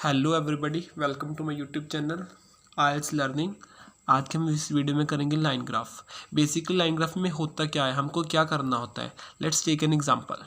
Hello everybody, welcome to my YouTube channel IELTS learning. आज के हम इस वीडियो में करेंगे line graph. Basically line graph में होता क्या है, हमको क्या करना होता है। Let's take an example.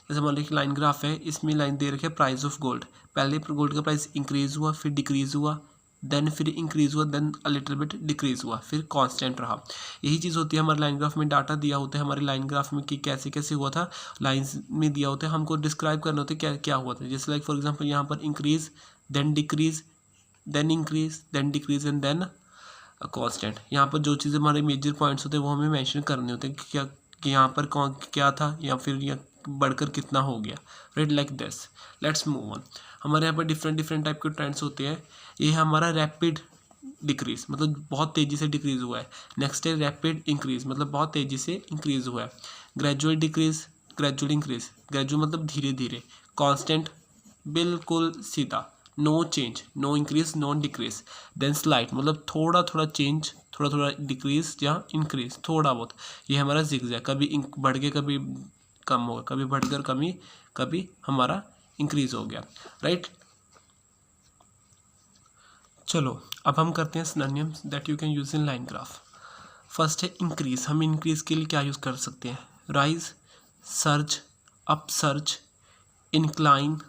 जैसे मान लीजिए लाइन ग्राफ है, इसमें लाइन दे रखी है प्राइस ऑफ गोल्ड। पहले गोल्ड का प्राइस इंक्रीज हुआ, फिर डिक्रीज हुआ, देन फिर इंक्रीज हुआ, then a little bit decrease हुआ, फिर कांस्टेंट रहा। यही चीज़ होती है हमारे लाइन ग्राफ में। डाटा दिया होता है हमारे लाइन ग्राफ में कि कैसे कैसे हुआ था, लाइंस में दिया होता है, हमको डिस्क्राइब करना होता है क्या क्या हुआ था। जैसे लाइक फॉर एग्जांपल यहाँ पर increase, then decrease, then increase, then decrease and then constant. यहाँ पर जो चीज़ें हमारे मेजर पॉइंट्स होते हैं वो हमें मेंशन करने होते हैं कि क्या कि यहाँ पर कौन क्या था या फिर यह बढ़कर कितना हो गया। Right, like this. Let's move on. हमारे यहाँ पर डिफरेंट डिफरेंट टाइप के ट्रेंड्स होते हैं। ये हमारा रैपिड डिक्रीज, मतलब बहुत तेज़ी से डिक्रीज हुआ है। नेक्स्ट है रैपिड इंक्रीज, मतलब बहुत तेज़ी से इंक्रीज हुआ है। Gradual decrease, gradual increase, gradual मतलब धीरे धीरे। कांस्टेंट बिल्कुल सीधा, no change, no increase, no decrease. Then slight मतलब थोड़ा थोड़ा चेंज, थोड़ा थोड़ा डिक्रीज या इंक्रीज, थोड़ा बहुत। ये हमारा जिगजैग, कभी बढ़ के कभी कम होगा, कभी बढ़कर कभी हमारा इंक्रीज हो गया। राइट, चलो अब हम करते हैं synonyms that you can use in line graph. First है इंक्रीज। हम इंक्रीज के लिए क्या यूज़ कर सकते हैं। Rise, surge, up surge, incline,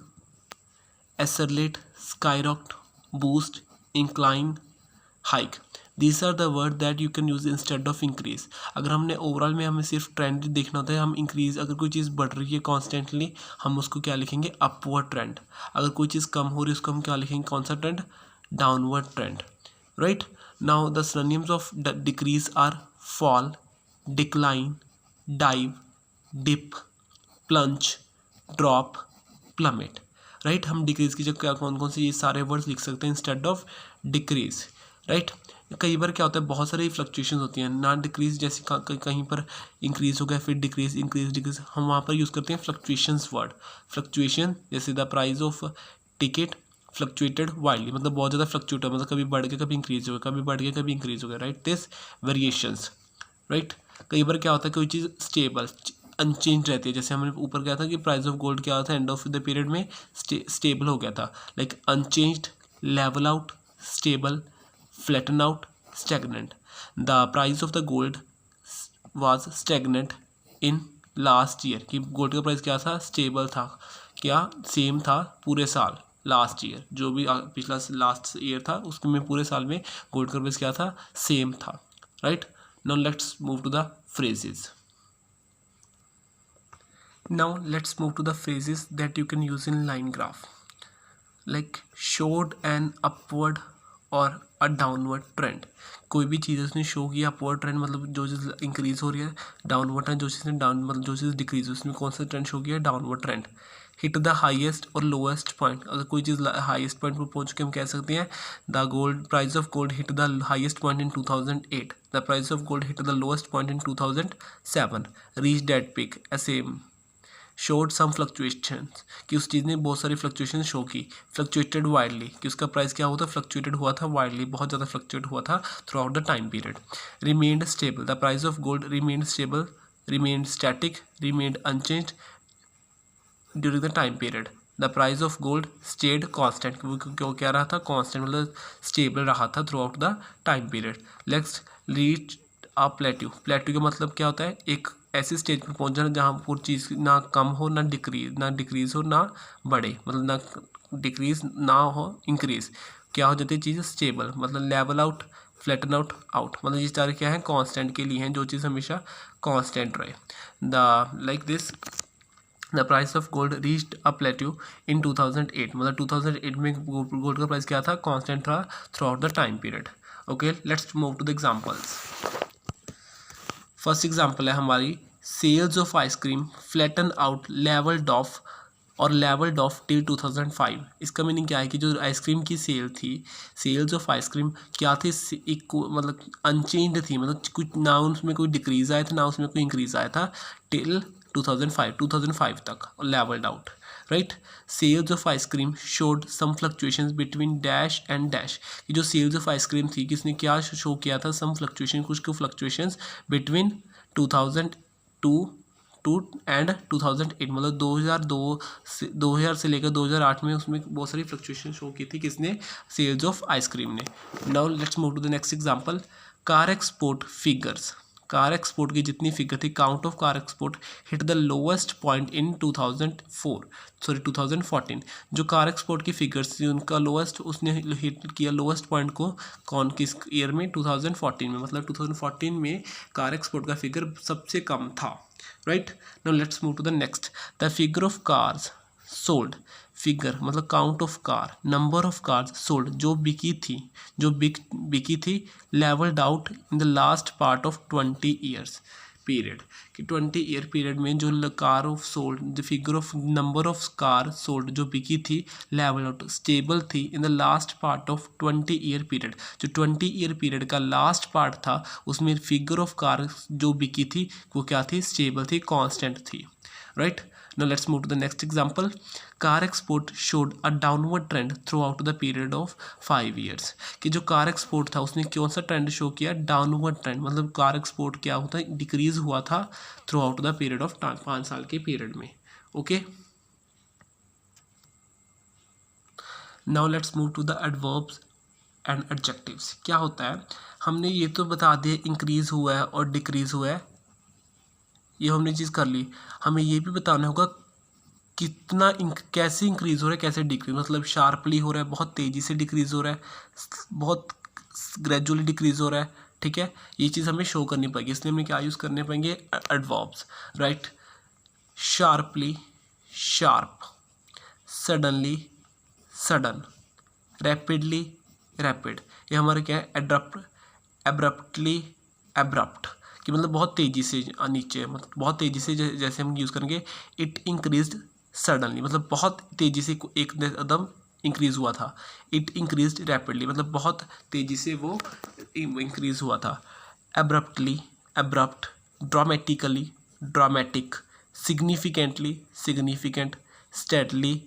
escalate, skyrocket, boost, incline, hike. These are the word that you can use instead of increase. अगर हमने ओवरऑल में हमें सिर्फ ट्रेंड देखना होता है, हम इंक्रीज अगर कोई चीज़ बढ़ रही है कॉन्स्टेंटली, हम उसको क्या लिखेंगे, अपवर्ड ट्रेंड। अगर कोई चीज़ कम हो रही है उसको हम क्या लिखेंगे, कौन सा trend, downward trend. Right, now the synonyms of decrease are fall, decline, dive, dip, plunge, drop, plummet. Right, हम डिक्रीज की जगह कौन कौन से ये सारे वर्ड्स लिख सकते हैं इंस्टेड ऑफ डिक्रीज। राइट, कई बार क्या होता है, बहुत सारी फ्लक्चुएशन होती हैं ना। डिक्रीज जैसे कहीं पर इंक्रीज हो गया, फिर डिक्रीज, इंक्रीज, डिक्रीज, हम वहाँ पर यूज़ करते हैं फ्लक्चुएशंस वर्ड। फ्लक्चुएशन जैसे the price of ticket fluctuated widely, मतलब बहुत ज़्यादा फ्लक्चुएट है, मतलब कभी बढ़ के कभी इंक्रीज हो गया, कभी बढ़ के कभी इंक्रीज हो गया। Right, this variations. राइट, कई बार क्या होता है, कोई चीज़ स्टेबल अनचेंज रहती है। जैसे हमने ऊपर क्या था कि प्राइस ऑफ गोल्ड क्या था, एंड ऑफ द पीरियड में स्टेबल हो गया था। Like unchanged, level out, stable, flatten out, stagnant. The price of the gold was stagnant in last year, कि गोल्ड का प्राइस क्या था, स्टेबल था, क्या सेम था पूरे साल। लास्ट ईयर जो भी पिछला लास्ट ईयर था उसमें पूरे साल में गोल्ड का प्राइस क्या था, सेम था। Right, now let's move to the phrases. Now let's move to the phrases that you can use in line graph, like showed an upward or a downward trend। कोई भी चीज़ उसने show किया upward trend, मतलब जो चीज़ increase हो रही है। Downward trend जो चीज़ डाउन, मतलब जो चीज़ डिक्रीज, उसमें कौन सा ट्रेंड शो किया, downward trend. Hit the highest और लोएस्ट पॉइंट, अगर कोई चीज़ हाईएस्ट पॉइंट पर पहुंच के हम कह सकते हैं the gold price of gold hit the highest point in 2008, the price of gold hit the lowest point in 2007, reach that peak. ऐसे शोड सम फ्लक्चुएशंस, कि उस चीज़ ने बहुत सारी फ्लक्चुएशन शो की। फ्लक्चुएटेड वाइडली, कि उसका प्राइस क्या हुआ था, फ्लक्चुएटेड हुआ था वाइडली, बहुत ज़्यादा फ्लक्चुएट हुआ था throughout the time period. Remained stable, the price of gold remained stable, remained static, remained unchanged during the time period. The price of gold stayed constant, क्यों क्या रहा था, कॉन्स्टेंट मतलब स्टेबल रहा था throughout the time period. Next, reach a plateau. Plateau का मतलब क्या होता है, एक ऐसी स्टेज पर पहुंच जाना जहाँ पूरी चीज़ ना कम हो ना डिक्रीज हो ना बढ़े, मतलब ना डिक्रीज ना हो इंक्रीज, क्या हो जाती है चीज़ स्टेबल, मतलब level out, flatten out, out, मतलब ये सारे क्या है, कांस्टेंट के लिए हैं, जो चीज़ हमेशा कांस्टेंट रहे। The like this the price of gold reached a plateau इन 2008, मतलब 2008 में गोल्ड का प्राइस क्या था, कांस्टेंट रहा throughout the time period. Okay, let's move to the examples. First example है हमारी, sales of ice cream flatten out levelled off और levelled off till 2005। इसका मीनिंग क्या है कि जो आइसक्रीम की सेल थी, सेल्स ऑफ आइसक्रीम क्या थी, एक मतलब अनचेंज्ड थी, मतलब कुछ ना उसमें कोई डिक्रीज आया था ना उसमें कोई इंक्रीज आया था टिल 2005 तक, levelled out. Right, sales of ice cream showed some fluctuations between dash and dash, कि जो सेल्स ऑफ आइसक्रीम थी किसने क्या शो किया था, सम फ्लक्चुएशन, कुछ को फ्लक्चुएशंस बिटवीन 2002 2002 एंड 2008, मतलब 2000 से लेकर 2008 में उसमें बहुत सारी फ्लक्चुएशन शो की थी किसने, सेल्स ऑफ आइसक्रीम ने। Now let's move to the next example, car export figures. Car export की जितनी फिगर थी, count of car export hit the lowest point in 2014। जो कार एक्सपोर्ट की फिगर्स थी उनका लोवेस्ट उसने हिट किया लोवेस्ट पॉइंट को किस ईयर में, 2014 में, मतलब 2014 में कार एक्सपोर्ट का फिगर सबसे कम था, right. Now let's move to the next, the figure of cars sold. Figure मतलब count of car, number of cars sold जो बिकी थी levelled out in the last part of 20 years period, कि 20 year period में जो car of sold, the figure of number of car sold जो बिकी थी लेवल आउट स्टेबल थी in the last part of 20 year period. जो 20 year period का last part था उसमें फिगर ऑफ कार जो बिकी थी वो क्या थी, स्टेबल थी, कांस्टेंट थी, right. Now let's move to the next example. Car export showed a downward trend throughout the period of 5 years. कि जो कार एक्सपोर्ट था उसने कौन सा ट्रेंड शो किया, डाउनवर्ड ट्रेंड, मतलब कार एक्सपोर्ट क्या होता है, डिक्रीज हुआ था throughout the period of 5 साल के पीरियड में, okay. Now let's move to the adverbs and adjectives. क्या होता है, हमने ये तो बता दिया इंक्रीज हुआ है और डिक्रीज हुआ है, ये हमने चीज़ कर ली। हमें ये भी बताना होगा कितना कैसे इंक्रीज़ हो रहा है, कैसे डिक्रीज, मतलब शार्पली हो रहा है, बहुत तेज़ी से डिक्रीज़ हो रहा है, बहुत ग्रेजुअली डिक्रीज़ हो रहा है, ठीक है। ये चीज़ हमें शो करनी पड़ेगी, इसलिए हमें क्या यूज़ करने पड़ेंगे, adverbs, right. Sharply sharp, suddenly sudden, rapidly rapid, ये हमारे क्या है, एब्रप्टली एब्रप्ट, कि मतलब बहुत तेज़ी से नीचे, मतलब बहुत तेज़ी से, जैसे हम यूज़ करेंगे इट इंक्रीज्ड सडनली, मतलब बहुत तेज़ी से एक कदम इंक्रीज़ हुआ था। इट इंक्रीज्ड रैपिडली, मतलब बहुत तेज़ी से वो इंक्रीज़ हुआ था। Abruptly abrupt, dramatically dramatic, significantly significant, steadily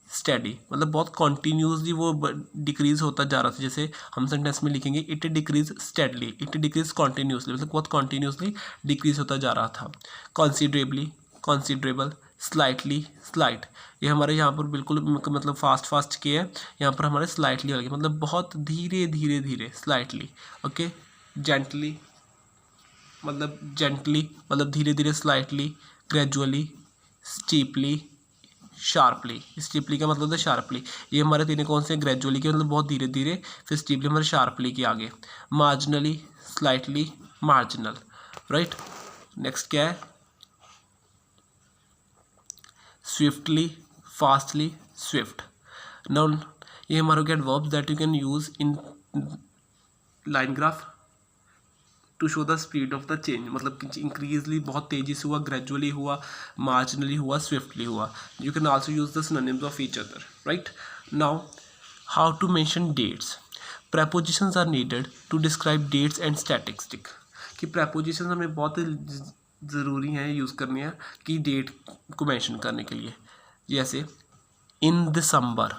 steady, मतलब बहुत कॉन्टीन्यूसली वो डिक्रीज होता जा रहा था। जैसे हम सेंटेंस में लिखेंगे it decrease steadily, it decrease continuously, मतलब बहुत कॉन्टीन्यूसली डिक्रीज होता जा रहा था। कॉन्सिडरेबली कॉन्सिडरेबल, स्लाइटली स्लाइट, ये हमारे यहाँ पर बिल्कुल मतलब फास्ट के है, यहाँ पर हमारे स्लाइटली वाले मतलब बहुत धीरे धीरे धीरे, स्लाइटली, ओके। जेंटली मतलब धीरे धीरे, slightly, gradually, steeply, sharply. Steeply का मतलब है शार्पली, ये हमारे तीनों कौन से, ग्रेजुअली के मतलब बहुत धीरे धीरे, फिर स्टीपली हमारे शार्पली के आगे, marginally slightly marginal, right. Next क्या है, स्विफ्टली फास्टली स्विफ्ट। नाउ ये हमारे क्या adverbs that you can use in line graph to show the speed of the change, मतलब इंक्रीजली बहुत तेज़ी से हुआ, ग्रेजुअली हुआ, मार्जिनली हुआ, स्विफ्टली हुआ। You can also use the synonyms of each other, right. Now how to mention dates. Prepositions are needed to describe dates and statistic, कि prepositions हमें बहुत ज़रूरी हैं यूज़ करनी है कि डेट को मेंशन करने के लिए। जैसे in December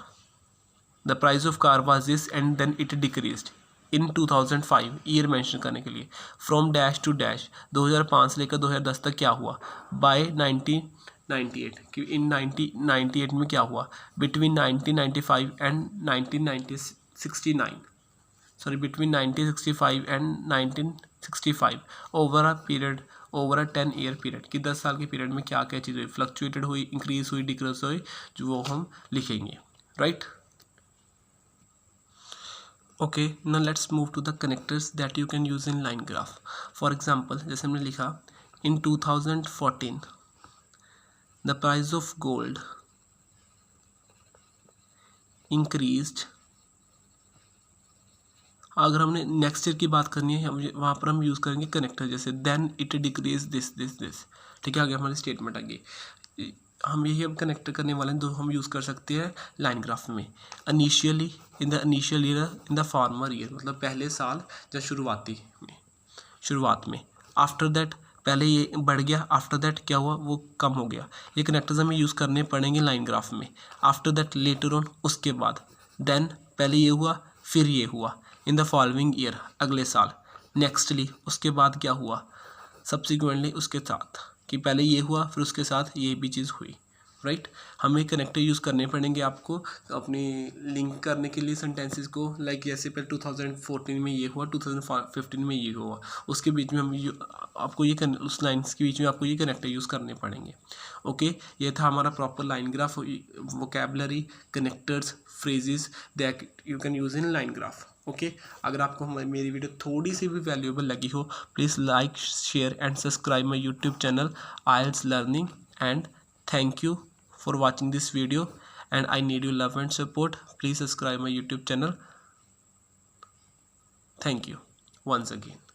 the price of car was this and then it decreased in 2005, year mention करने के लिए। फ्रॉम डैश टू डैश, 2005 से लेकर 2010 तक क्या हुआ। बाय 1998, कि इन 1998 में क्या हुआ। Between 1995 and 1969, sorry between 1965 and 1965, over a 10 year period, कि 10 साल के पीरियड में क्या क्या चीज़ हुई, फ्लक्चुएटेड हुई, इंक्रीज हुई, डिक्रीज हुई, जो वो हम लिखेंगे, right. Okay, now let's move to the connectors that you can use in line graph. For example, जैसे हमने लिखा in 2014 the price of gold increased. अगर हमने नेक्स्ट ईयर की बात करनी है वहाँ पर हम यूज़ करेंगे कनेक्टर, जैसे देन इट डिक्रीज दिस, ठीक है, आगे हमारी स्टेटमेंट आगे हम यही अब कनेक्ट करने वाले हैं, तो हम यूज़ कर सकते हैं लाइन ग्राफ में। Initially in the initial year in the former year, मतलब पहले साल जब शुरुआत में। आफ्टर दैट, पहले ये बढ़ गया, आफ्टर दैट क्या हुआ, वो कम हो गया। ये कनेक्टर्स हमें यूज़ करने पड़ेंगे लाइन ग्राफ में। आफ्टर दैट, लेटर ऑन, उसके बाद। देन, पहले ये हुआ फिर ये हुआ। इन द फॉलोइंग ईयर, अगले साल। नेक्स्टली, उसके बाद क्या हुआ, सब्सिक्वेंटली, उसके साथ। कि पहले ये हुआ फिर उसके साथ ये भी चीज़ हुई, राइट। हमें कनेक्टर यूज़ करने पड़ेंगे आपको अपनी लिंक करने के लिए सेंटेंसेस को, लाइक जैसे पहले 2014 में ये हुआ, 2015 में ये हुआ, उसके बीच में हम आपको ये उस लाइन्स के बीच में आपको ये कनेक्टर यूज़ करने पड़ेंगे। ओके, ये था हमारा proper line graph, vocabulary, connectors, phrases that you can use in line graph. Okay, अगर आपको मेरी वीडियो थोड़ी सी भी वैल्यूएबल लगी हो, please like, share and subscribe my YouTube channel IELTS Learning, and thank you for watching this video, and I need your love and support. Please subscribe my YouTube channel. Thank you once again.